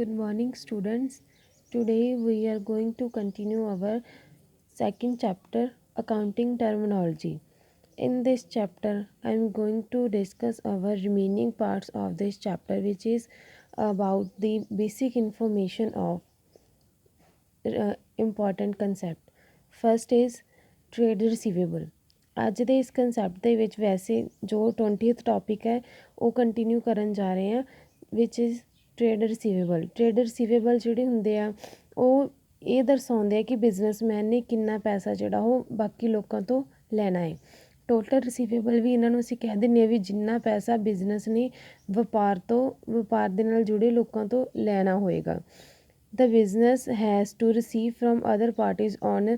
Good morning, students. Today we are going to continue our second chapter, Accounting Terminology. In this chapter, I am going to discuss our remaining parts of this chapter, which is about the basic information of important concept. First is trade receivable. ਅੱਜ ਦੇ ਇਸ concept ਦੇ ਵਿੱਚ ਵੈਸੇ ਜੋ 20th topic ਹੈ ਉਹ continue ਕਰਨ ਜਾ ਰਹੇ ਹਾਂ ਵਿਚ ਇਜ਼ ਟ੍ਰੇਡ ਰਿਸੀਵੇਬਲ ਜਿਹੜੇ ਹੁੰਦੇ ਆ ਉਹ ਇਹ ਦਰਸਾਉਂਦੇ ਆ ਕਿ ਬਿਜ਼ਨਸਮੈਨ ਨੇ ਕਿੰਨਾ ਪੈਸਾ ਜਿਹੜਾ ਉਹ ਬਾਕੀ ਲੋਕਾਂ ਤੋਂ ਲੈਣਾ ਹੈ। ਟੋਟਲ ਰਿਸੀਵੇਬਲ ਵੀ ਇਹਨਾਂ ਨੂੰ ਅਸੀਂ ਕਹਿ ਦਿੰਦੇ ਹਾਂ ਵੀ ਜਿੰਨਾ ਪੈਸਾ ਬਿਜ਼ਨਸ ਨੇ ਵਪਾਰ ਦੇ ਨਾਲ ਜੁੜੇ ਲੋਕਾਂ ਤੋਂ ਲੈਣਾ ਹੋਏਗਾ। The business has to receive from other parties on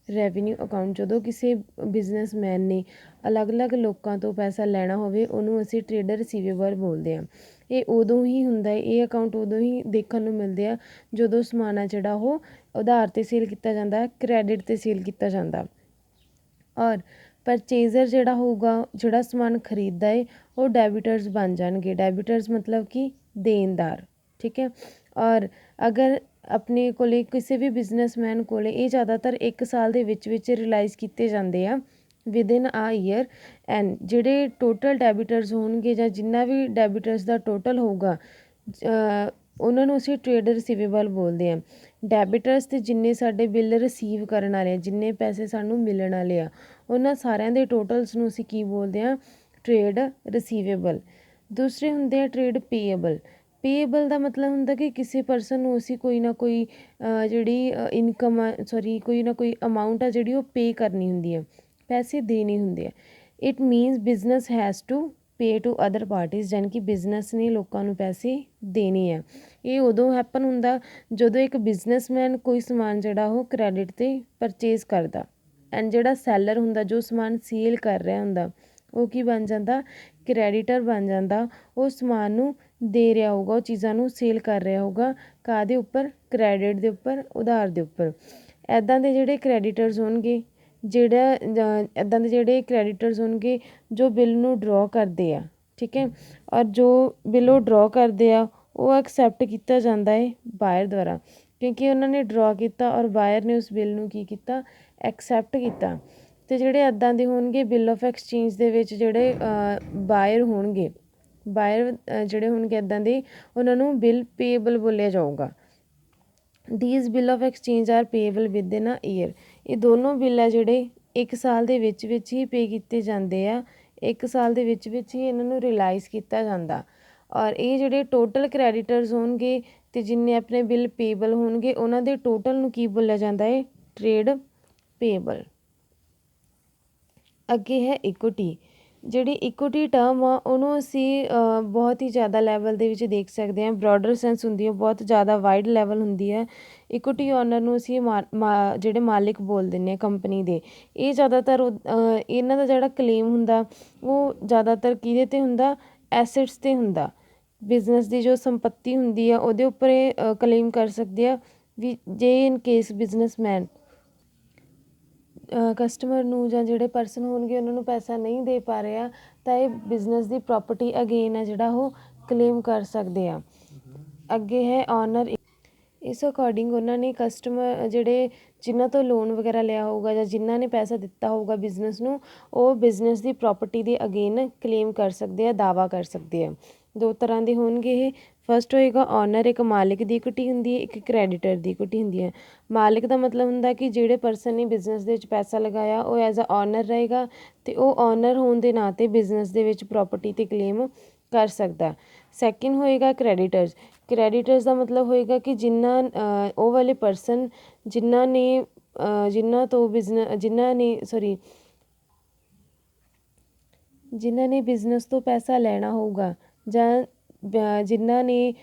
revenue account. ਜਦੋਂ ਕਿਸੇ ਬਿਜ਼ਨਸਮੈਨ ਨੇ ਅਲੱਗ-ਅਲੱਗ ਲੋਕਾਂ ਤੋਂ ਪੈਸਾ ਲੈਣਾ ਹੋਵੇ ਉਹਨੂੰ ਅਸੀਂ ਟ੍ਰੇਡਰ ਰਿਸੀਵੇਬਲ ਬੋਲਦੇ ਹਾਂ। ਇਹ ਉਦੋਂ ਹੀ ਹੁੰਦਾ ਹੈ, ਇਹ ਅਕਾਊਂਟ ਉਦੋਂ ਹੀ ਦੇਖਣ ਨੂੰ ਮਿਲਦੇ ਆ ਜਦੋਂ ਸਮਾਨ ਆ ਜਿਹੜਾ ਉਹ ਉਧਾਰ 'ਤੇ ਸੇਲ ਕੀਤਾ ਜਾਂਦਾ, ਕ੍ਰੈਡਿਟ 'ਤੇ ਸੇਲ ਕੀਤਾ ਜਾਂਦਾ। ਔਰ ਪਰਚੇਜ਼ਰ ਜਿਹੜਾ ਹੋਊਗਾ, ਜਿਹੜਾ ਸਮਾਨ ਖਰੀਦਦਾ ਹੈ ਉਹ ਡੈਬਿਟਰਸ ਬਣ ਜਾਣਗੇ। ਡੈਬਿਟਰਸ ਮਤਲਬ ਕਿ ਦੇਣਦਾਰ, ਠੀਕ ਹੈ। ਔਰ ਅਗਰ ਆਪਣੇ ਕੋਲ ਕਿਸੇ ਵੀ ਬਿਜ਼ਨਸਮੈਨ ਕੋਲ ਇਹ ਜ਼ਿਆਦਾਤਰ 1 ਸਾਲ ਦੇ ਵਿੱਚ ਰਿਲਾਈਜ਼ ਕੀਤੇ ਜਾਂਦੇ ਆ ਵਿਦਿਨ ਆ ਈਅਰ। ਐਂਡ ਜਿਹੜੇ ਟੋਟਲ ਡੈਬਿਟਰਸ ਹੋਣਗੇ ਜਾਂ ਜਿੰਨਾ ਵੀ ਡੈਬਿਟਰਸ ਦਾ ਟੋਟਲ ਹੋਊਗਾ ਉਹਨਾਂ ਨੂੰ ਅਸੀਂ ਟ੍ਰੇਡ ਰਿਸੀਵੇਬਲ ਬੋਲਦੇ ਹਾਂ। ਡੈਬਿਟਰਸ 'ਤੇ ਜਿੰਨੇ ਸਾਡੇ ਬਿੱਲ ਰਿਸੀਵ ਕਰਨ ਵਾਲੇ ਆ, ਜਿੰਨੇ ਪੈਸੇ ਸਾਨੂੰ ਮਿਲਣ ਵਾਲੇ ਆ, ਉਹਨਾਂ ਸਾਰਿਆਂ ਦੇ ਟੋਟਲਸ ਨੂੰ ਅਸੀਂ ਕੀ ਬੋਲਦੇ ਹਾਂ? Trade receivable. ਦੂਸਰੇ ਹੁੰਦੇ ਆ ਟ੍ਰੇਡ ਪੇਏਬਲ ਦਾ ਮਤਲਬ ਹੁੰਦਾ ਕਿ ਕਿਸੇ ਪਰਸਨ ਨੂੰ ਅਸੀਂ ਕੋਈ ਨਾ ਕੋਈ ਜਿਹੜੀ ਇਨਕਮ ਕੋਈ ਨਾ ਕੋਈ ਅਮਾਊਂਟ ਆ ਜਿਹੜੀ ਉਹ ਪੇ ਕਰਨੀ ਹੁੰਦੀ ਹੈ, ਪੈਸੇ ਦੇਣੇ ਹੁੰਦੇ ਆ। It means business has to pay to other parties, ਯਾਨੀ ਕਿ ਬਿਜ਼ਨਸ ਨੇ ਲੋਕਾਂ ਨੂੰ ਪੈਸੇ ਦੇਣੇ ਆ। ਇਹ ਉਦੋਂ ਹੈਪਨ ਹੁੰਦਾ ਜਦੋਂ ਇੱਕ ਬਿਜ਼ਨਸਮੈਨ ਕੋਈ ਸਮਾਨ ਜਿਹੜਾ ਉਹ ਕ੍ਰੈਡਿਟ 'ਤੇ ਪਰਚੇਜ਼ ਕਰਦਾ ਐਂਡ ਜਿਹੜਾ ਸੈਲਰ ਹੁੰਦਾ ਜੋ ਸਮਾਨ ਸੇਲ ਕਰ ਰਿਹਾ ਹੁੰਦਾ ਉਹ ਕੀ ਬਣ ਜਾਂਦਾ? ਕ੍ਰੈਡੀਟਰ ਬਣ ਜਾਂਦਾ। ਉਹ ਸਮਾਨ ਨੂੰ ਦੇ ਰਿਹਾ ਹੋਊਗਾ, ਉਹ ਚੀਜ਼ਾਂ ਨੂੰ ਸੇਲ ਕਰ ਰਿਹਾ ਹੋਊਗਾ ਕਾਹਦੇ ਉੱਪਰ? ਕ੍ਰੈਡਿਟ ਦੇ ਉੱਪਰ, ਉਧਾਰ ਦੇ ਉੱਪਰ। ਇੱਦਾਂ ਦੇ ਜਿਹੜੇ ਕ੍ਰੈਡੀਟਰਸ ਹੋਣਗੇ ਜੋ ਬਿੱਲ ਨੂੰ ਡਰੋ ਕਰਦੇ ਆ, ਠੀਕ ਹੈ। ਔਰ ਜੋ ਬਿੱਲ ਉਹ ਡਰੋ ਕਰਦੇ ਆ ਉਹ ਐਕਸੈਪਟ ਕੀਤਾ ਜਾਂਦਾ ਹੈ ਬਾਇਰ ਦੁਆਰਾ, ਕਿਉਂਕਿ ਉਹਨਾਂ ਨੇ ਡਰੋ ਕੀਤਾ ਔਰ ਬਾਇਰ ਨੇ ਉਸ ਬਿੱਲ ਨੂੰ ਕੀ ਕੀਤਾ? ਐਕਸੈਪਟ ਕੀਤਾ। ਅਤੇ ਜਿਹੜੇ ਇੱਦਾਂ ਦੇ ਹੋਣਗੇ ਬਿੱਲ ਆਫ ਐਕਸਚੇਂਜ ਦੇ ਵਿੱਚ ਜਿਹੜੇ ਬਾਇਰ ਜਿਹੜੇ ਹੋਣਗੇ ਇੱਦਾਂ ਦੇ ਉਹਨਾਂ ਨੂੰ ਬਿੱਲ ਪੇਏਬਲ ਬੋਲਿਆ ਜਾਊਗਾ। These bill of exchange are payable within a year. ਇਹ ਦੋਨੋਂ ਬਿੱਲ ਆ ਜਿਹੜੇ 1 ਸਾਲ ਦੇ ਵਿੱਚ ਹੀ ਪੇ ਕੀਤੇ ਜਾਂਦੇ ਆ। 1 ਸਾਲ ਦੇ ਵਿੱਚ ਹੀ ਇਹਨਾਂ ਨੂੰ ਰਿਲਾਈਜ਼ ਕੀਤਾ ਜਾਂਦਾ। ਔਰ ਇਹ ਜਿਹੜੇ ਟੋਟਲ ਕ੍ਰੈਡੀਟਰਸ ਹੋਣਗੇ ਅਤੇ ਜਿੰਨੇ ਆਪਣੇ ਬਿੱਲ ਪੇਏਬਲ ਹੋਣਗੇ ਉਹਨਾਂ ਦੇ ਟੋਟਲ ਨੂੰ ਕੀ ਬੋਲਿਆ ਜਾਂਦਾ ਹੈ? ਟ੍ਰੇਡ ਪੇਏਬਲ। ਅੱਗੇ ਹੈ ਇਕੁਇਟੀ। ਜਿਹੜੀ ਇਕੁਇਟੀ ਟਰਮ ਆ ਉਹਨੂੰ ਅਸੀਂ ਬਹੁਤ ਹੀ ਜ਼ਿਆਦਾ ਲੈਵਲ ਦੇ ਵਿੱਚ ਦੇਖ ਸਕਦੇ ਹਾਂ। ਬਰੋਡਰ ਸੈਂਸ ਹੁੰਦੀ ਹੈ, ਬਹੁਤ ਜ਼ਿਆਦਾ ਵਾਈਡ ਲੈਵਲ ਹੁੰਦੀ ਹੈ। ਇਕੁਇਟੀ ਓਨਰ ਨੂੰ ਅਸੀਂ ਜਿਹੜੇ ਮਾਲਿਕ ਬੋਲ ਦਿੰਦੇ ਹਾਂ ਕੰਪਨੀ ਦੇ। ਇਹ ਜ਼ਿਆਦਾਤਰ ਇਹਨਾਂ ਦਾ ਜਿਹੜਾ ਕਲੇਮ ਹੁੰਦਾ ਉਹ ਜ਼ਿਆਦਾਤਰ ਕਿਹਦੇ 'ਤੇ ਹੁੰਦਾ? ਐਸਿਡਸ 'ਤੇ ਹੁੰਦਾ। ਬਿਜ਼ਨਸ ਦੀ ਜੋ ਸੰਪੱਤੀ ਹੁੰਦੀ ਆ ਉਹਦੇ ਉੱਪਰ ਇਹ ਕਲੇਮ ਕਰ ਸਕਦੇ ਆ ਵੀ ਜੇ ਇਨ ਕੇਸ ਬਿਜ਼ਨਸਮੈਨ ਕਸਟਮਰ ਨੂੰ ਜਾਂ ਜਿਹੜੇ ਪਰਸਨ ਹੋਣਗੇ ਉਹਨਾਂ ਨੂੰ ਪੈਸਾ ਨਹੀਂ ਦੇ ਪਾ ਰਿਹਾ ਤਾਂ ਇਹ ਬਿਜ਼ਨਸ ਦੀ ਪ੍ਰੋਪਰਟੀ ਅਗੇਨ ਹੈ ਜਿਹੜਾ ਉਹ ਕਲੇਮ ਕਰ ਸਕਦੇ ਆ। ਅੱਗੇ ਹੈ ਓਨਰ। ਇਸ ਅਕੋਰਡਿੰਗ ਉਹਨਾਂ ਨੇ ਕਸਟਮਰ ਜਿਹੜੇ ਜਿਨ੍ਹਾਂ ਤੋਂ ਲੋਨ ਵਗੈਰਾ ਲਿਆ ਹੋਊਗਾ ਜਾਂ ਜਿਨ੍ਹਾਂ ਨੇ ਪੈਸਾ ਦਿੱਤਾ ਹੋਊਗਾ ਬਿਜ਼ਨਸ ਨੂੰ, ਉਹ ਬਿਜ਼ਨਸ ਦੀ ਪ੍ਰੋਪਰਟੀ ਦੇ ਅਗੇਨ ਕਲੇਮ ਕਰ ਸਕਦੇ ਆ, ਦਾਅਵਾ ਕਰ ਸਕਦੇ ਆ। 2 ਤਰ੍ਹਾਂ ਦੇ ਹੋਣਗੇ ਇਹ। ਫਸਟ ਹੋਏਗਾ ਓਨਰ, ਇੱਕ ਮਾਲਿਕ ਦੀ ਇਕੁਇਟੀ ਹੁੰਦੀ ਹੈ, ਇੱਕ ਕ੍ਰੈਡੀਟਰ ਦੀ ਇਕੁਇਟੀ ਹੁੰਦੀ ਹੈ। ਮਾਲਿਕ ਦਾ ਮਤਲਬ ਹੁੰਦਾ ਕਿ ਜਿਹੜੇ ਪਰਸਨ ਨੇ ਬਿਜ਼ਨਸ ਦੇ ਵਿੱਚ ਪੈਸਾ ਲਗਾਇਆ ਉਹ ਐਜ਼ ਅ ਓਨਰ ਰਹੇਗਾ ਅਤੇ ਉਹ ਓਨਰ ਹੋਣ ਦੇ ਨਾਂ 'ਤੇ ਬਿਜ਼ਨਸ ਦੇ ਵਿੱਚ ਪ੍ਰੋਪਰਟੀ 'ਤੇ ਕਲੇਮ ਕਰ ਸਕਦਾ। ਸੈਕਿੰਡ ਹੋਏਗਾ ਕ੍ਰੈਡੀਟਰਸ ਦਾ ਮਤਲਬ ਹੋਏਗਾ ਕਿ ਉਹ ਵਾਲੇ ਪਰਸਨ ਜਿਨ੍ਹਾਂ ਨੇ ਬਿਜ਼ਨਸ ਤੋਂ ਪੈਸਾ ਲੈਣਾ ਹੋਊਗਾ ਜਾਂ ਜਿਨ੍ਹਾਂ ਨੇ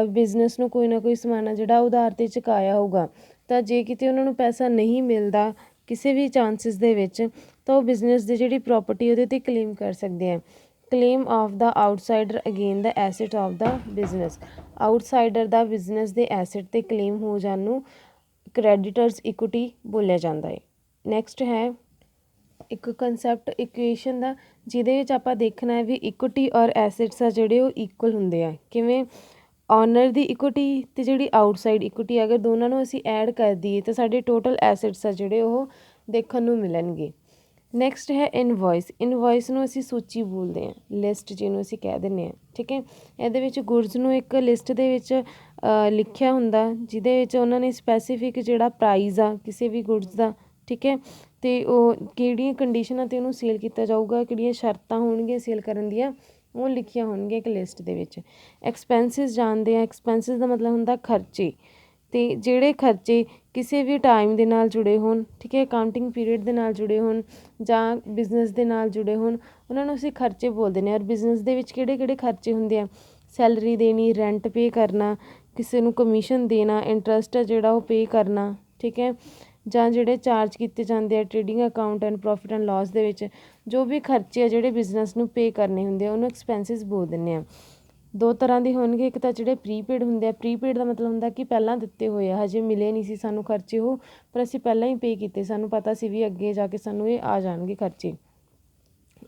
ਬਿਜ਼ਨਸ ਨੂੰ ਕੋਈ ਨਾ ਕੋਈ ਸਮਾਨ ਆ ਜਿਹੜਾ ਉਧਾਰ 'ਤੇ ਚੁਕਾਇਆ ਹੋਊਗਾ, ਤਾਂ ਜੇ ਕਿਤੇ ਉਹਨਾਂ ਨੂੰ ਪੈਸਾ ਨਹੀਂ ਮਿਲਦਾ ਕਿਸੇ ਵੀ ਚਾਂਸਿਸ ਦੇ ਵਿੱਚ ਤਾਂ ਉਹ ਬਿਜ਼ਨਸ ਦੀ ਜਿਹੜੀ ਪ੍ਰੋਪਰਟੀ ਉਹਦੇ 'ਤੇ ਕਲੇਮ ਕਰ ਸਕਦੇ ਆ। Claim of the outsider again the acid of the business. Outsider the business ਦੇ ਐਸਿਡ 'ਤੇ ਕਲੇਮ ਹੋ ਜਾਣ ਨੂੰ ਕ੍ਰੈਡੀਟਰਸ ਇਕੁਇਟੀ ਬੋਲਿਆ ਜਾਂਦਾ ਹੈ। ਨੈਕਸਟ ਹੈ ਇੱਕ ਕੰਸੈਪਟ ਇਕੁਏਸ਼ਨ ਦਾ, ਜਿਹਦੇ ਵਿੱਚ ਆਪਾਂ ਦੇਖਣਾ ਹੈ ਵੀ ਇਕੁਇਟੀ ਔਰ ਐਸਿਡਸ ਆ ਜਿਹੜੇ ਉਹ ਇਕੁਅਲ ਹੁੰਦੇ ਆ। ਕਿਵੇਂ? ਓਨਰ ਦੀ ਇਕੁਇਟੀ ਅਤੇ ਜਿਹੜੀ ਆਊਟਸਾਈਡ ਇਕੁਇਟੀ, ਅਗਰ ਦੋਨਾਂ ਨੂੰ ਅਸੀਂ ਐਡ ਕਰ ਦਈਏ ਤਾਂ ਸਾਡੇ ਟੋਟਲ ਐਸੈਟਸ ਆ ਜਿਹੜੇ ਉਹ ਦੇਖਣ ਨੂੰ ਮਿਲਣਗੇ। ਨੈਕਸਟ ਹੈ ਇਨਵੋਇਸ। ਇਨਵੋਇਸ ਨੂੰ ਅਸੀਂ ਸੂਚੀ ਬੋਲਦੇ ਹਾਂ, ਲਿਸਟ ਜਿਹਨੂੰ ਅਸੀਂ ਕਹਿ ਦਿੰਦੇ ਹਾਂ, ਠੀਕ ਹੈ। ਇਹਦੇ ਵਿੱਚ ਗੁਡਸ ਨੂੰ ਇੱਕ ਲਿਸਟ ਦੇ ਵਿੱਚ ਲਿਖਿਆ ਹੁੰਦਾ, ਜਿਹਦੇ ਵਿੱਚ ਉਹਨਾਂ ਨੇ ਸਪੈਸੀਫਿਕ ਜਿਹੜਾ ਪ੍ਰਾਈਜ਼ ਆ ਕਿਸੇ ਵੀ ਗੁਡਸ ਦਾ, ਠੀਕ ਹੈ, ਅਤੇ ਉਹ ਕਿਹੜੀਆਂ ਕੰਡੀਸ਼ਨਾਂ 'ਤੇ ਉਹਨੂੰ ਸੇਲ ਕੀਤਾ ਜਾਊਗਾ, ਕਿਹੜੀਆਂ ਸ਼ਰਤਾਂ ਹੋਣਗੀਆਂ ਸੇਲ ਕਰਨ ਦੀਆਂ, ਉਹ ਲਿਖੀਆਂ ਹੋਣਗੀਆਂ ਇੱਕ ਲਿਸਟ ਦੇ ਵਿੱਚ। ਐਕਸਪੈਂਸਿਸ ਜਾਣਦੇ ਆ। ਐਕਸਪੈਂਸਿਸ ਦਾ ਮਤਲਬ ਹੁੰਦਾ ਖਰਚੇ, ਅਤੇ ਜਿਹੜੇ ਖਰਚੇ ਕਿਸੇ ਵੀ ਟਾਈਮ ਦੇ ਨਾਲ ਜੁੜੇ ਹੋਣ, ਠੀਕ ਹੈ, ਅਕਾਊਂਟਿੰਗ ਪੀਰੀਅਡ ਦੇ ਨਾਲ ਜੁੜੇ ਹੋਣ ਜਾਂ ਬਿਜ਼ਨਸ ਦੇ ਨਾਲ ਜੁੜੇ ਹੋਣ, ਉਹਨਾਂ ਨੂੰ ਅਸੀਂ ਖਰਚੇ ਬੋਲਦੇ ਨੇ। ਔਰ ਬਿਜ਼ਨਸ ਦੇ ਵਿੱਚ ਕਿਹੜੇ ਕਿਹੜੇ ਖਰਚੇ ਹੁੰਦੇ ਆ? ਸੈਲਰੀ ਦੇਣੀ, ਰੈਂਟ ਪੇ ਕਰਨਾ, ਕਿਸੇ ਨੂੰ ਕਮਿਸ਼ਨ ਦੇਣਾ, ਇੰਟਰਸਟ ਹੈ ਜਿਹੜਾ ਉਹ ਪੇ ਕਰਨਾ, ਠੀਕ ਹੈ, ਜਾਂ ਜਿਹੜੇ ਚਾਰਜ ਕੀਤੇ ਜਾਂਦੇ ਆ trading account and profit and loss ਦੇ ਵਿੱਚ, ਜੋ ਵੀ ਖਰਚੇ ਆ ਜਿਹੜੇ ਬਿਜ਼ਨਸ ਨੂੰ ਪੇ ਕਰਨੇ ਹੁੰਦੇ ਆ ਉਹਨੂੰ ਐਕਸਪੈਂਸਿਸ ਬੋਲ ਦਿੰਦੇ ਆ। ਦੋ ਤਰ੍ਹਾਂ ਦੇ ਹੋਣਗੇ, ਇੱਕ ਤਾਂ ਜਿਹੜੇ ਪ੍ਰੀਪੇਡ ਹੁੰਦੇ ਆ। ਪ੍ਰੀਪੇਡ ਦਾ ਮਤਲਬ ਹੁੰਦਾ ਕਿ ਪਹਿਲਾਂ ਦਿੱਤੇ ਹੋਏ ਆ, ਹਜੇ ਮਿਲੇ ਨਹੀਂ ਸੀ ਸਾਨੂੰ ਖਰਚੇ ਉਹ, ਪਰ ਅਸੀਂ ਪਹਿਲਾਂ ਹੀ ਪੇ ਕੀਤੇ, ਸਾਨੂੰ ਪਤਾ ਸੀ ਵੀ ਅੱਗੇ ਜਾ ਕੇ ਸਾਨੂੰ ਇਹ ਆ ਜਾਣਗੇ ਖਰਚੇ।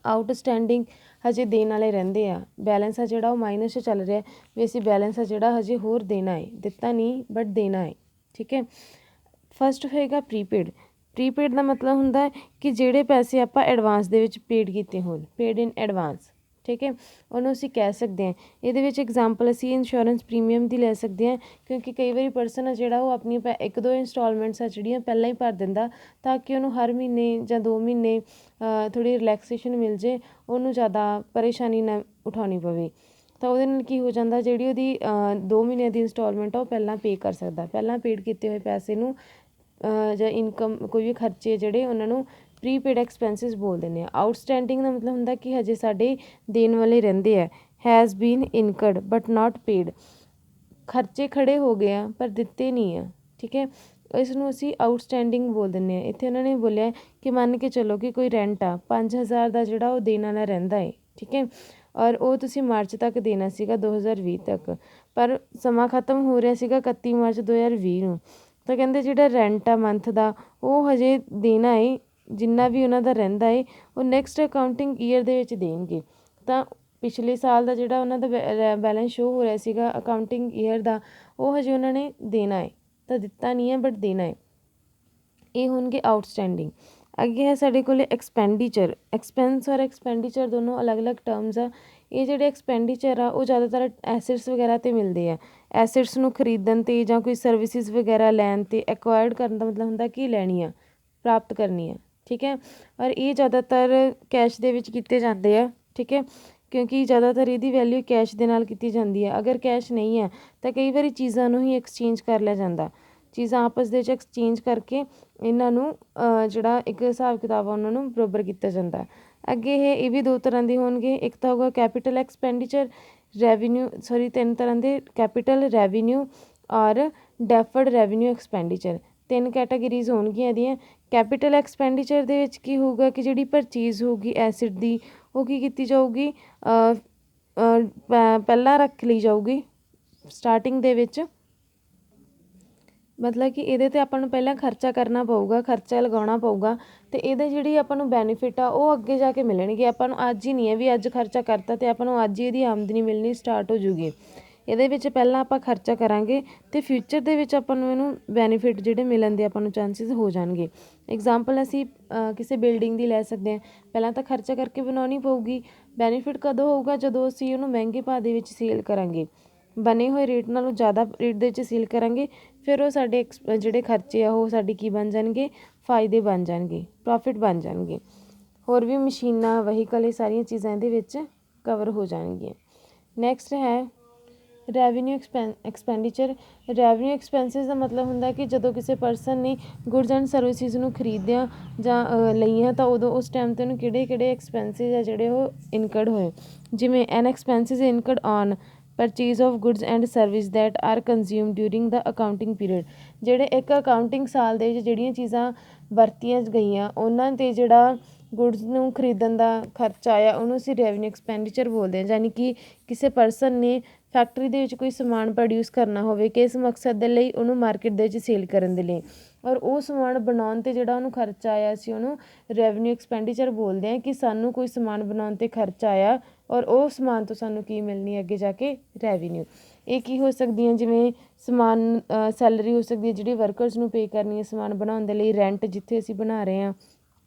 ਆਊਟਸਟੈਂਡਿੰਗ, ਹਜੇ ਦੇਣ ਵਾਲੇ ਰਹਿੰਦੇ ਆ, ਬੈਲੈਂਸ ਆ ਜਿਹੜਾ ਉਹ ਮਾਈਨਸ 'ਚ ਚੱਲ ਰਿਹਾ ਵੀ ਅਸੀਂ ਬੈਲੈਂਸ ਆ ਜਿਹੜਾ ਹਜੇ ਹੋਰ ਦੇਣਾ ਹੈ, ਦਿੱਤਾ ਨਹੀਂ ਬਟ ਦੇਣਾ ਹੈ, ਠੀਕ ਹੈ। ਫਸਟ ਹੋਏਗਾ ਪ੍ਰੀਪੇਡ। ਪ੍ਰੀਪੇਡ ਦਾ ਮਤਲਬ ਹੁੰਦਾ ਕਿ ਜਿਹੜੇ ਪੈਸੇ ਆਪਾਂ ਐਡਵਾਂਸ ਦੇ ਵਿੱਚ ਪੇਡ ਕੀਤੇ ਹੋਣ, ਪੇਡ ਇਨ ਐਡਵਾਂਸ, ਠੀਕ ਹੈ, ਉਹਨੂੰ ਅਸੀਂ ਕਹਿ ਸਕਦੇ ਹਾਂ। ਇਹਦੇ ਵਿੱਚ ਐਗਜ਼ਾਮਪਲ ਅਸੀਂ ਇੰਸ਼ੋਰੈਂਸ ਪ੍ਰੀਮੀਅਮ ਦੀ ਲੈ ਸਕਦੇ ਹਾਂ, ਕਿਉਂਕਿ ਕਈ ਵਾਰੀ ਪਰਸਨ ਆ ਜਿਹੜਾ ਉਹ ਆਪਣੀ ਇੱਕ ਦੋ ਇੰਸਟਾਲਮੈਂਟਸ ਆ ਜਿਹੜੀਆਂ ਪਹਿਲਾਂ ਹੀ ਭਰ ਦਿੰਦਾ, ਤਾਂ ਕਿ ਉਹਨੂੰ ਹਰ ਮਹੀਨੇ ਜਾਂ 2 ਮਹੀਨੇ ਥੋੜ੍ਹੀ ਰਿਲੈਕਸੇਸ਼ਨ ਮਿਲ ਜੇ, ਉਹਨੂੰ ਜ਼ਿਆਦਾ ਪਰੇਸ਼ਾਨੀ ਨਾ ਉਠਾਉਣੀ ਪਵੇ। ਤਾਂ ਉਹਦੇ ਨਾਲ ਕੀ ਹੋ ਜਾਂਦਾ, ਜਿਹੜੀ ਉਹਦੀ 2 ਮਹੀਨਿਆਂ ਦੀ ਇੰਸਟਾਲਮੈਂਟ ਆ ਉਹ ਪਹਿਲਾਂ ਪੇ ਕਰ ਸਕਦਾ। ਪਹਿਲਾਂ ਪੇਡ ਕੀਤੇ ਹੋਏ ਪੈਸੇ ਨੂੰ ਜਾਂ ਇਨਕਮ ਕੋਈ ਵੀ ਖਰਚੇ ਜਿਹੜੇ ਉਹਨਾਂ ਨੂੰ ਪ੍ਰੀਪੇਡ ਐਕਸਪੈਂਸਿਸ ਬੋਲ ਦਿੰਦੇ ਆ। ਆਊਟਸਟੈਂਡਿੰਗ ਦਾ ਮਤਲਬ ਹੁੰਦਾ ਕਿ ਹਜੇ ਸਾਡੇ ਦੇਣ ਵਾਲੇ ਰਹਿੰਦੇ ਆ। Has been incurred but not paid, ਖਰਚੇ ਖੜੇ ਹੋ ਗਏ ਆ ਪਰ ਦਿੱਤੇ ਨਹੀਂ ਆ, ਠੀਕ ਹੈ, ਇਸ ਨੂੰ ਅਸੀਂ ਆਊਟਸਟੈਂਡਿੰਗ ਬੋਲ ਦਿੰਦੇ ਹਾਂ। ਇੱਥੇ ਉਹਨਾਂ ਨੇ ਬੋਲਿਆ ਕਿ ਮੰਨ ਕੇ ਚੱਲੋ ਕਿ ਕੋਈ ਰੈਂਟ ਆ 5000 ਦਾ ਜਿਹੜਾ ਉਹ ਦੇਣ ਵਾਲਾ ਰਹਿੰਦਾ ਹੈ, ਠੀਕ ਹੈ, ਔਰ ਉਹ ਤੁਸੀਂ ਮਾਰਚ ਤੱਕ ਦੇਣਾ ਸੀਗਾ 2020 ਤੱਕ, ਪਰ ਸਮਾਂ ਖਤਮ ਹੋ ਰਿਹਾ ਸੀਗਾ 31 ਮਾਰਚ 2020 ਨੂੰ। ਤਾਂ ਕਹਿੰਦੇ ਜਿਹੜਾ ਰੈਂਟ ਆ ਮੰਥ ਦਾ ਉਹ ਹਜੇ ਦੇਣਾ ਹੈ, ਜਿੰਨਾ ਵੀ ਉਹਨਾਂ ਦਾ ਰਹਿੰਦਾ ਹੈ ਉਹ ਨੈਕਸਟ ਅਕਾਊਂਟਿੰਗ ਈਅਰ ਦੇ ਵਿੱਚ ਦੇਣਗੇ। ਤਾਂ ਪਿਛਲੇ ਸਾਲ ਦਾ ਜਿਹੜਾ ਉਹਨਾਂ ਦਾ ਬੈਲੈਂਸ ਸ਼ੋ ਹੋ ਰਿਹਾ ਸੀਗਾ ਅਕਾਊਂਟਿੰਗ ਈਅਰ ਦਾ, ਉਹ ਹਜੇ ਉਹਨਾਂ ਨੇ ਦੇਣਾ ਹੈ, ਤਾਂ ਦਿੱਤਾ ਨਹੀਂ ਹੈ ਬਟ ਦੇਣਾ ਹੈ। ਇਹ ਹੋਣਗੇ ਆਊਟਸਟੈਂਡਿੰਗ। ਅੱਗੇ ਹੈ ਸਾਡੇ ਕੋਲ ਐਕਸਪੈਂਡੀਚਰ। ਐਕਸਪੈਂਸ ਔਰ ਐਕਸਪੈਂਡੀਚਰ ਦੋਨੋਂ ਅਲੱਗ-ਅਲੱਗ ਟਰਮਸ ਆ। ਇਹ ਜਿਹੜੇ ਐਕਸਪੈਂਡੀਚਰ ਆ ਉਹ ਜ਼ਿਆਦਾਤਰ ਐਸਿਡਸ ਵਗੈਰਾ 'ਤੇ ਮਿਲਦੇ ਆ। ਐਸਿਡਸ ਨੂੰ ਖਰੀਦਣ 'ਤੇ ਜਾਂ ਕੋਈ ਸਰਵਿਸਿਜ਼ ਵਗੈਰਾ ਲੈਣ 'ਤੇ, ਐਕਵਾਇਰਡ ਕਰਨ ਦਾ ਮਤਲਬ ਹੁੰਦਾ ਕਿ ਲੈਣੀ ਆ, ਪ੍ਰਾਪਤ ਕਰਨੀ ਆ, ਠੀਕ ਹੈ, ਔਰ ਇਹ ਜ਼ਿਆਦਾਤਰ ਕੈਸ਼ ਦੇ ਵਿੱਚ ਕੀਤੇ ਜਾਂਦੇ ਆ, ਠੀਕ ਹੈ, ਕਿਉਂਕਿ ਜ਼ਿਆਦਾਤਰ ਇਹਦੀ ਵੈਲਿਊ ਕੈਸ਼ ਦੇ ਨਾਲ ਕੀਤੀ ਜਾਂਦੀ ਹੈ। ਅਗਰ ਕੈਸ਼ ਨਹੀਂ ਹੈ ਤਾਂ ਕਈ ਵਾਰੀ ਚੀਜ਼ਾਂ ਨੂੰ ਹੀ ਐਕਸਚੇਂਜ ਕਰ ਲਿਆ ਜਾਂਦਾ, ਚੀਜ਼ਾਂ ਆਪਸ ਦੇ ਵਿੱਚ ਐਕਸਚੇਂਜ ਕਰਕੇ ਇਹਨਾਂ ਨੂੰ ਜਿਹੜਾ ਇੱਕ ਹਿਸਾਬ ਕਿਤਾਬ ਆ ਉਹਨਾਂ ਨੂੰ ਬਰਾਬਰ ਕੀਤਾ ਜਾਂਦਾ। ਅੱਗੇ ਇਹ ਵੀ ਦੋ ਤਰ੍ਹਾਂ ਦੇ ਹੋਣਗੇ, ਇੱਕ ਤਾਂ ਹੋਊਗਾ ਕੈਪੀਟਲ ਐਕਸਪੈਂਡੀਚਰ, ਤਿੰਨ ਤਰ੍ਹਾਂ ਦੇ, ਕੈਪੀਟਲ, ਰੈਵਨਿਊ ਔਰ ਡੈਫਰਡ ਰੈਵਨਿਊ ਐਕਸਪੈਂਡੀਚਰ। 3 ਕੈਟਾਗਰੀਜ਼ ਹੋਣਗੀਆਂ ਇਹਦੀਆਂ। ਕੈਪੀਟਲ ਐਕਸਪੈਂਡੀਚਰ ਦੇ ਵਿੱਚ ਕੀ ਹੋਊਗਾ ਕਿ ਜਿਹੜੀ ਪਰਚੇਜ਼ ਹੋਊਗੀ ਐਸਿਡ ਦੀ ਉਹ ਕੀ ਕੀਤੀ ਜਾਊਗੀ, ਪਹਿਲਾਂ ਰੱਖ ਲਈ ਜਾਊਗੀ ਸਟਾਰਟਿੰਗ ਦੇ ਵਿੱਚ, ਮਤਲਬ ਕਿ ਇਹਦੇ 'ਤੇ ਆਪਾਂ ਨੂੰ ਪਹਿਲਾਂ ਖਰਚਾ ਕਰਨਾ ਪਊਗਾ, ਖਰਚਾ ਲਗਾਉਣਾ ਪਊਗਾ, ਅਤੇ ਇਹਦੇ ਜਿਹੜੀ ਆਪਾਂ ਨੂੰ ਬੈਨੀਫਿਟ ਆ ਉਹ ਅੱਗੇ ਜਾ ਕੇ ਮਿਲਣਗੇ। ਆਪਾਂ ਨੂੰ ਅੱਜ ਹੀ ਨਹੀਂ ਹੈ ਵੀ ਅੱਜ ਖਰਚਾ ਕਰਤਾ ਅਤੇ ਆਪਾਂ ਨੂੰ ਅੱਜ ਹੀ ਇਹਦੀ ਆਮਦਨੀ ਮਿਲਣੀ ਸਟਾਰਟ ਹੋ ਜੂਗੀ। ਇਹਦੇ ਵਿੱਚ ਪਹਿਲਾਂ ਆਪਾਂ ਖਰਚਾ ਕਰਾਂਗੇ ਅਤੇ ਫਿਊਚਰ ਦੇ ਵਿੱਚ ਆਪਾਂ ਨੂੰ ਇਹਨੂੰ ਬੈਨੀਫਿਟ ਜਿਹੜੇ ਮਿਲਣ ਦੇ ਆਪਾਂ ਨੂੰ ਚਾਂਸਿਸ ਹੋ ਜਾਣਗੇ। ਐਗਜ਼ਾਮਪਲ ਅਸੀਂ ਕਿਸੇ ਬਿਲਡਿੰਗ ਦੀ ਲੈ ਸਕਦੇ ਹਾਂ। ਪਹਿਲਾਂ ਤਾਂ ਖਰਚਾ ਕਰਕੇ ਬਣਾਉਣੀ ਪਊਗੀ, ਬੈਨੀਫਿਟ ਕਦੋਂ ਹੋਊਗਾ, ਜਦੋਂ ਅਸੀਂ ਉਹਨੂੰ ਮਹਿੰਗੇ ਭਾਅ ਦੇ ਵਿੱਚ ਸੇਲ ਕਰਾਂਗੇ, ਬਣੇ ਹੋਏ ਰੇਟ ਨਾਲੋਂ ਜ਼ਿਆਦਾ ਰੇਟ ਦੇ ਵਿੱਚ ਸੇਲ ਕਰਾਂਗੇ, ਫਿਰ ਉਹ ਸਾਡੇ ਜਿਹੜੇ ਖਰਚੇ ਆ ਉਹ ਸਾਡੇ ਕੀ ਬਣ ਜਾਣਗੇ, ਫਾਇਦੇ ਬਣ ਜਾਣਗੇ, ਪ੍ਰੋਫਿਟ ਬਣ ਜਾਣਗੇ। ਹੋਰ ਵੀ ਮਸ਼ੀਨਾਂ, ਵਹੀਕਲ, ਇਹ ਸਾਰੀਆਂ ਚੀਜ਼ਾਂ ਇਹਦੇ ਵਿੱਚ ਕਵਰ ਹੋ ਜਾਣਗੀਆਂ। ਨੈਕਸਟ ਹੈ ਰੈਵਨਿਊ ਐਕਸਪੈਂਡੀਚਰ। ਰੈਵਨਿਊ ਐਕਸਪੈਂਸਿਸ ਦਾ ਮਤਲਬ ਹੁੰਦਾ ਕਿ ਜਦੋਂ ਕਿਸੇ ਪਰਸਨ ਨੇ ਗੁਡਸ ਐਂਡ ਸਰਵਿਸਿਜ਼ ਨੂੰ ਖਰੀਦਿਆ ਜਾਂ ਲਈਆਂ ਤਾਂ ਉਦੋਂ ਉਸ ਟਾਈਮ 'ਤੇ ਉਹਨੂੰ ਕਿਹੜੇ ਐਕਸਪੈਂਸਿਸ ਆ ਜਿਹੜੇ ਉਹ ਇਨਕਰਡ ਹੋਏ, ਜਿਵੇਂ an expenses incurred on purchase of goods and service that are consume during the accounting period. ਜਿਹੜੇ ਇੱਕ ਅਕਾਊਂਟਿੰਗ ਸਾਲ ਦੇ ਵਿੱਚ ਜਿਹੜੀਆਂ ਚੀਜ਼ਾਂ ਵਰਤੀਆਂ ਗਈਆਂ ਉਹਨਾਂ 'ਤੇ ਜਿਹੜਾ ਗੁਡਸ ਨੂੰ ਖਰੀਦਣ ਦਾ ਖਰਚਾ ਆਇਆ ਉਹਨੂੰ ਅਸੀਂ ਰੈਵਨਿਊ ਐਕਸਪੈਂਡੀਚਰ ਬੋਲਦੇ ਹਾਂ। ਯਾਨੀ ਕਿ ਕਿਸੇ ਪਰਸਨ ਨੇ ਫੈਕਟਰੀ ਦੇ ਵਿੱਚ ਕੋਈ ਸਮਾਨ ਪ੍ਰੋਡਿਊਸ ਕਰਨਾ ਹੋਵੇ ਕਿਸ ਮਕਸਦ ਦੇ ਲਈ, ਉਹਨੂੰ ਮਾਰਕੀਟ ਦੇ ਵਿੱਚ ਸੇਲ ਕਰਨ ਦੇ ਲਈ, ਔਰ ਉਹ ਸਮਾਨ ਬਣਾਉਣ 'ਤੇ ਜਿਹੜਾ ਉਹਨੂੰ ਖਰਚਾ ਆਇਆ ਅਸੀਂ ਉਹਨੂੰ ਰੈਵਨਿਊ ਐਕਸਪੈਂਡੀਚਰ ਬੋਲਦੇ ਹਾਂ। ਕਿ ਸਾਨੂੰ ਕੋਈ ਸਮਾਨ ਬਣਾਉਣ 'ਤੇ ਖਰਚਾ ਆਇਆ ਔਰ ਉਹ ਸਮਾਨ ਤੋਂ ਸਾਨੂੰ ਕੀ ਮਿਲਣੀ ਅੱਗੇ ਜਾ ਕੇ, ਰੈਵਨਿਊ। ਇਹ ਕੀ ਹੋ ਸਕਦੀਆਂ, ਜਿਵੇਂ ਸਮਾਨ ਸੈਲਰੀ ਹੋ ਸਕਦੀ ਹੈ ਜਿਹੜੀ ਵਰਕਰਸ ਨੂੰ ਪੇ ਕਰਨੀ ਹੈ ਸਮਾਨ ਬਣਾਉਣ ਦੇ ਲਈ, ਰੈਂਟ ਜਿੱਥੇ ਅਸੀਂ ਬਣਾ ਰਹੇ ਹਾਂ,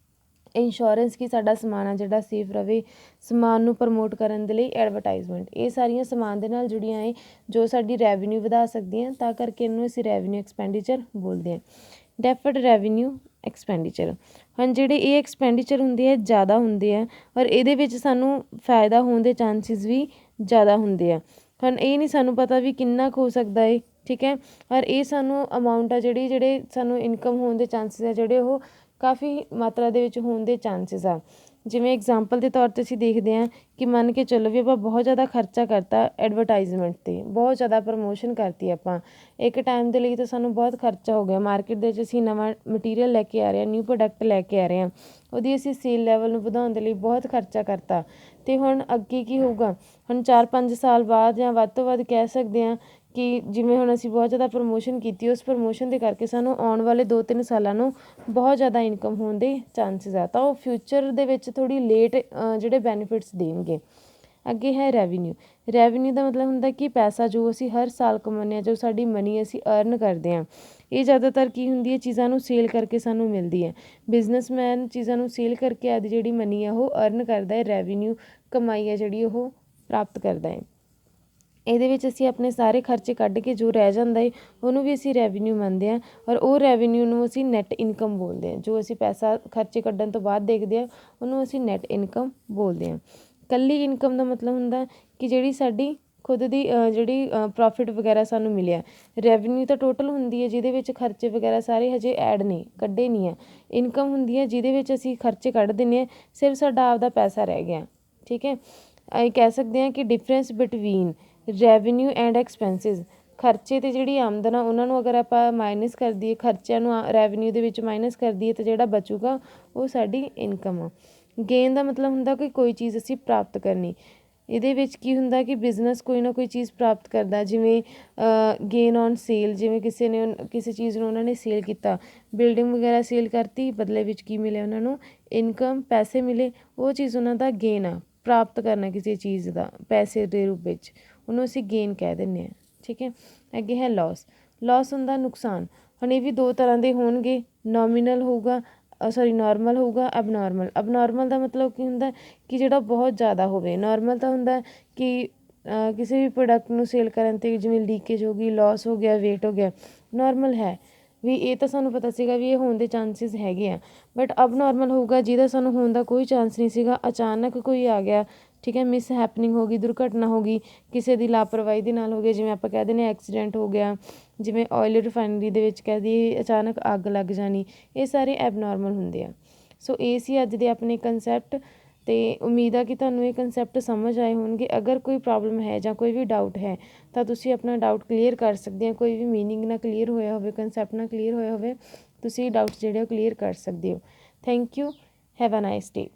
ਇੰਸ਼ੋਰੈਂਸ ਕਿ ਸਾਡਾ ਸਮਾਨ ਆ ਜਿਹੜਾ ਸੇਫ ਰਵੇ, ਸਮਾਨ ਨੂੰ ਪ੍ਰਮੋਟ ਕਰਨ ਦੇ ਲਈ ਐਡਵਰਟਾਈਜ਼ਮੈਂਟ, ਇਹ ਸਾਰੀਆਂ ਸਮਾਨ ਦੇ ਨਾਲ ਜੁੜੀਆਂ ਹੈ ਜੋ ਸਾਡੀ ਰੈਵਨਿਊ ਵਧਾ ਸਕਦੀਆਂ, ਤਾਂ ਕਰਕੇ ਇਹਨੂੰ ਅਸੀਂ ਰੈਵਨਿਊ ਐਕਸਪੈਂਡੀਚਰ ਬੋਲਦੇ ਹਾਂ। ਡੈਫਰਡ ਰੈਵਨਿਊ ਐਕਸਪੈਂਡੀਚਰ, ਹੁਣ ਜਿਹੜੇ ਇਹ ਐਕਸਪੈਂਡੀਚਰ ਹੁੰਦੇ ਆ ਜ਼ਿਆਦਾ ਹੁੰਦੇ ਆ, ਔਰ ਇਹਦੇ ਵਿੱਚ ਸਾਨੂੰ ਫਾਇਦਾ ਹੋਣ ਦੇ ਚਾਂਸਿਸ ਵੀ ਜ਼ਿਆਦਾ ਹੁੰਦੇ ਆ। ਹੁਣ ਇਹ ਨਹੀਂ ਸਾਨੂੰ ਪਤਾ ਵੀ ਕਿੰਨਾ ਕੁ ਹੋ ਸਕਦਾ ਹੈ, ਠੀਕ ਹੈ, ਔਰ ਇਹ ਸਾਨੂੰ ਅਮਾਊਂਟ ਆ ਜਿਹੜੇ ਸਾਨੂੰ ਇਨਕਮ ਹੋਣ ਦੇ ਚਾਂਸਿਸ ਆ ਜਿਹੜੇ ਉਹ ਕਾਫੀ ਮਾਤਰਾ ਦੇ ਵਿੱਚ ਹੋਣ ਦੇ ਚਾਂਸਿਸ ਆ। ਜਿਵੇਂ ਐਗਜ਼ਾਮਪਲ ਦੇ ਤੌਰ 'ਤੇ ਅਸੀਂ ਦੇਖਦੇ ਹਾਂ ਕਿ ਮੰਨ ਕੇ ਚੱਲੋ ਵੀ ਆਪਾਂ ਬਹੁਤ ਜ਼ਿਆਦਾ ਖਰਚਾ ਕਰਤਾ ਐਡਵਰਟਾਈਜ਼ਮੈਂਟ 'ਤੇ, ਬਹੁਤ ਜ਼ਿਆਦਾ ਪ੍ਰਮੋਸ਼ਨ ਕਰਤੀ ਆਪਾਂ ਇੱਕ ਟਾਈਮ ਦੇ ਲਈ, ਤਾਂ ਸਾਨੂੰ ਬਹੁਤ ਖਰਚਾ ਹੋ ਗਿਆ। ਮਾਰਕੀਟ ਦੇ ਵਿੱਚ ਅਸੀਂ ਨਵਾਂ ਮਟੀਰੀਅਲ ਲੈ ਕੇ ਆ ਰਹੇ ਹਾਂ, ਨਿਊ ਪ੍ਰੋਡਕਟ ਲੈ ਕੇ ਆ ਰਹੇ ਹਾਂ, ਉਹਦੀ ਅਸੀਂ ਸੇਲ ਲੈਵਲ ਨੂੰ ਵਧਾਉਣ ਦੇ ਲਈ ਬਹੁਤ ਖਰਚਾ ਕਰਤਾ, ਅਤੇ ਹੁਣ ਅੱਗੇ ਕੀ ਹੋਊਗਾ, ਹੁਣ 4-5 ਸਾਲ ਬਾਅਦ ਜਾਂ ਵੱਧ ਤੋਂ ਵੱਧ ਕਹਿ ਸਕਦੇ ਹਾਂ ਕਿ ਜਿਵੇਂ ਹੁਣ ਅਸੀਂ ਬਹੁਤ ਜ਼ਿਆਦਾ ਪ੍ਰਮੋਸ਼ਨ ਕੀਤੀ, ਉਸ ਪ੍ਰਮੋਸ਼ਨ ਦੇ ਕਰਕੇ ਸਾਨੂੰ ਆਉਣ ਵਾਲੇ 2-3 ਸਾਲਾਂ ਨੂੰ ਬਹੁਤ ਜ਼ਿਆਦਾ ਇਨਕਮ ਹੋਣ ਦੇ ਚਾਂਸਿਸ ਆ, ਤਾਂ ਉਹ ਫਿਊਚਰ ਦੇ ਵਿੱਚ ਥੋੜ੍ਹੀ ਲੇਟ ਜਿਹੜੇ ਬੈਨੀਫਿਟਸ ਦੇਣਗੇ। ਅੱਗੇ ਹੈ ਰੈਵਨਿਊ। ਰੈਵਨਿਊ ਦਾ ਮਤਲਬ ਹੁੰਦਾ ਕਿ ਪੈਸਾ ਜੋ ਅਸੀਂ ਹਰ ਸਾਲ ਕਮਾਉਂਦੇ ਹਾਂ, ਜੋ ਸਾਡੀ ਮਨੀ ਅਸੀਂ ਅਰਨ ਕਰਦੇ ਹਾਂ, ਇਹ ਜ਼ਿਆਦਾਤਰ ਕੀ ਹੁੰਦੀ ਹੈ, ਚੀਜ਼ਾਂ ਨੂੰ ਸੇਲ ਕਰਕੇ ਸਾਨੂੰ ਮਿਲਦੀ ਹੈ। ਬਿਜ਼ਨਸਮੈਨ ਚੀਜ਼ਾਂ ਨੂੰ ਸੇਲ ਕਰਕੇ ਆਪਦੀ ਜਿਹੜੀ ਮਨੀ ਆ ਉਹ ਅਰਨ ਕਰਦਾ ਹੈ, ਰੈਵਨਿਊ ਕਮਾਈ ਹੈ ਜਿਹੜੀ ਉਹ ਪ੍ਰਾਪਤ ਕਰਦਾ ਹੈ। ਇਹਦੇ ਵਿੱਚ ਅਸੀਂ ਆਪਣੇ ਸਾਰੇ ਖਰਚੇ ਕੱਢ ਕੇ ਜੋ ਰਹਿ ਜਾਂਦਾ ਹੈ ਉਹਨੂੰ ਵੀ ਅਸੀਂ ਰੈਵਨਿਊ ਮੰਨਦੇ ਹਾਂ, ਔਰ ਉਹ ਰੈਵਨਿਊ ਨੂੰ ਅਸੀਂ ਨੈੱਟ ਇਨਕਮ ਬੋਲਦੇ ਹਾਂ। ਜੋ ਅਸੀਂ ਪੈਸਾ ਖਰਚੇ ਕੱਢਣ ਤੋਂ ਬਾਅਦ ਦੇਖਦੇ ਹਾਂ ਉਹਨੂੰ ਅਸੀਂ ਨੈੱਟ ਇਨਕਮ ਬੋਲਦੇ ਹਾਂ। ਇਕੱਲੀ ਇਨਕਮ ਦਾ ਮਤਲਬ ਹੁੰਦਾ ਕਿ ਜਿਹੜੀ ਸਾਡੀ ਖੁਦ ਦੀ ਜਿਹੜੀ ਪ੍ਰੋਫਿਟ ਵਗੈਰਾ ਸਾਨੂੰ ਮਿਲਿਆ। ਰੈਵਨਿਊ ਤਾਂ ਟੋਟਲ ਹੁੰਦੀ ਹੈ ਜਿਹਦੇ ਵਿੱਚ ਖਰਚੇ ਵਗੈਰਾ ਸਾਰੇ ਹਜੇ ਐਡ ਨੇ, ਕੱਢੇ ਨਹੀਂ ਆ। ਇਨਕਮ ਹੁੰਦੀ ਹੈ ਜਿਹਦੇ ਵਿੱਚ ਅਸੀਂ ਖਰਚੇ ਕੱਢ ਦਿੰਦੇ ਹਾਂ, ਸਿਰਫ ਸਾਡਾ ਆਪਦਾ ਪੈਸਾ ਰਹਿ ਗਿਆ, ਠੀਕ ਹੈ। ਅਸੀਂ ਕਹਿ ਸਕਦੇ ਹਾਂ ਕਿ difference between revenue and expenses, ਖਰਚੇ ਅਤੇ ਜਿਹੜੀ ਆਮਦਨ ਆ ਉਹਨਾਂ ਨੂੰ ਅਗਰ ਆਪਾਂ ਮਾਈਨਸ ਕਰ ਦਈਏ, ਖਰਚਿਆਂ ਨੂੰ ਰੈਵਨਿਊ ਦੇ ਵਿੱਚ ਮਾਈਨਸ ਕਰ ਦਈਏ, ਤਾਂ ਜਿਹੜਾ ਬਚੂਗਾ ਉਹ ਸਾਡੀ ਇਨਕਮ ਆ। ਗੇਨ ਦਾ ਮਤਲਬ ਹੁੰਦਾ ਕਿ ਕੋਈ ਚੀਜ਼ ਅਸੀਂ ਪ੍ਰਾਪਤ ਕਰਨੀ। ਇਹਦੇ ਵਿੱਚ ਕੀ ਹੁੰਦਾ ਕਿ ਬਿਜ਼ਨਸ ਕੋਈ ਨਾ ਕੋਈ ਚੀਜ਼ ਪ੍ਰਾਪਤ ਕਰਦਾ, ਜਿਵੇਂ ਗੇਨ ਔਨ ਸੇਲ, ਜਿਵੇਂ ਕਿਸੇ ਚੀਜ਼ ਨੂੰ ਉਹਨਾਂ ਨੇ ਸੇਲ ਕੀਤਾ, ਬਿਲਡਿੰਗ ਵਗੈਰਾ ਸੇਲ ਕਰਤੀ, ਬਦਲੇ ਵਿੱਚ ਕੀ ਮਿਲਿਆ ਉਹਨਾਂ ਨੂੰ, ਇਨਕਮ, ਪੈਸੇ ਮਿਲੇ, ਉਹ ਚੀਜ਼ ਉਹਨਾਂ ਦਾ ਗੇਨ ਆ। ਪ੍ਰਾਪਤ ਕਰਨਾ ਕਿਸੇ ਚੀਜ਼ ਦਾ ਪੈਸੇ ਦੇ ਰੂਪ ਵਿੱਚ, ਉਹਨੂੰ ਅਸੀਂ ਗੇਨ ਕਹਿ ਦਿੰਦੇ ਹਾਂ, ਠੀਕ ਹੈ। ਅੱਗੇ ਹੈ ਲੋਸ। ਲੋਸ ਹੁੰਦਾ ਨੁਕਸਾਨ। ਹੁਣ ਇਹ ਵੀ ਦੋ ਤਰ੍ਹਾਂ ਦੇ ਹੋਣਗੇ, ਨੋਮੀਨਲ ਹੋਊਗਾ, ਨੋਰਮਲ ਹੋਊਗਾ, ਅਬਨੋਰਮਲ। ਅਬਨੋਰਮਲ ਦਾ ਮਤਲਬ ਕੀ ਹੁੰਦਾ ਕਿ ਜਿਹੜਾ ਬਹੁਤ ਜ਼ਿਆਦਾ ਹੋਵੇ। ਨੋਰਮਲ ਤਾਂ ਹੁੰਦਾ ਕਿ ਕਿਸੇ ਵੀ ਪ੍ਰੋਡਕਟ ਨੂੰ ਸੇਲ ਕਰਨ 'ਤੇ ਜਿਵੇਂ ਲੀਕੇਜ ਹੋ ਗਈ, ਲੋਸ ਹੋ ਗਿਆ, ਵੇਟ ਹੋ ਗਿਆ, ਨੋਰਮਲ ਹੈ ਵੀ ਇਹ ਤਾਂ ਸਾਨੂੰ ਪਤਾ ਸੀਗਾ ਵੀ ਇਹ ਹੋਣ ਦੇ ਚਾਂਸਿਸ ਹੈਗੇ ਆ। ਬਟ ਅਬਨੋਰਮਲ ਹੋਊਗਾ ਜਿਹਦਾ ਸਾਨੂੰ ਹੋਣ ਦਾ ਕੋਈ ਚਾਂਸ ਨਹੀਂ ਸੀਗਾ, ਅਚਾਨਕ ਕੋਈ ਆ ਗਿਆ, ਠੀਕ ਹੈ, ਮਿਸ ਹੈਪਨਿੰਗ ਹੋ ਗਈ, ਦੁਰਘਟਨਾ ਹੋ ਗਈ, ਕਿਸੇ ਦੀ ਲਾਪਰਵਾਹੀ ਦੇ ਨਾਲ ਹੋ ਗਈ, ਜਿਵੇਂ ਆਪਾਂ ਕਹਿ ਦਿੰਦੇ ਹਾਂ ਐਕਸੀਡੈਂਟ ਹੋ ਗਿਆ, ਜਿਵੇਂ ਆਇਲ ਰਿਫਾਈਨਰੀ ਦੇ ਵਿੱਚ ਕਹਿ ਦਈਏ ਅਚਾਨਕ ਅੱਗ ਲੱਗ ਜਾਣੀ, ਇਹ ਸਾਰੇ ਐਬਨੋਰਮਲ ਹੁੰਦੇ ਆ। ਸੋ ਇਹ ਸੀ ਅੱਜ ਦੇ ਆਪਣੇ ਕੰਸੈਪਟ, ਅਤੇ ਉਮੀਦ ਆ ਕਿ ਤੁਹਾਨੂੰ ਇਹ ਕੰਸੈਪਟ ਸਮਝ ਆਏ ਹੋਣਗੇ। ਅਗਰ ਕੋਈ ਪ੍ਰੋਬਲਮ ਹੈ ਜਾਂ ਕੋਈ ਵੀ ਡਾਊਟ ਹੈ ਤਾਂ ਤੁਸੀਂ ਆਪਣਾ ਡਾਊਟ ਕਲੀਅਰ ਕਰ ਸਕਦੇ ਹੋ। ਕੋਈ ਵੀ ਮੀਨਿੰਗ ਨਾ ਕਲੀਅਰ ਹੋਇਆ ਹੋਵੇ, ਕੰਸੈਪਟ ਨਾ ਕਲੀਅਰ ਹੋਇਆ ਹੋਵੇ, ਤੁਸੀਂ ਡਾਊਟਸ ਜਿਹੜੇ ਉਹ ਕਲੀਅਰ ਕਰ ਸਕਦੇ ਹੋ। Thank you, have a nice day.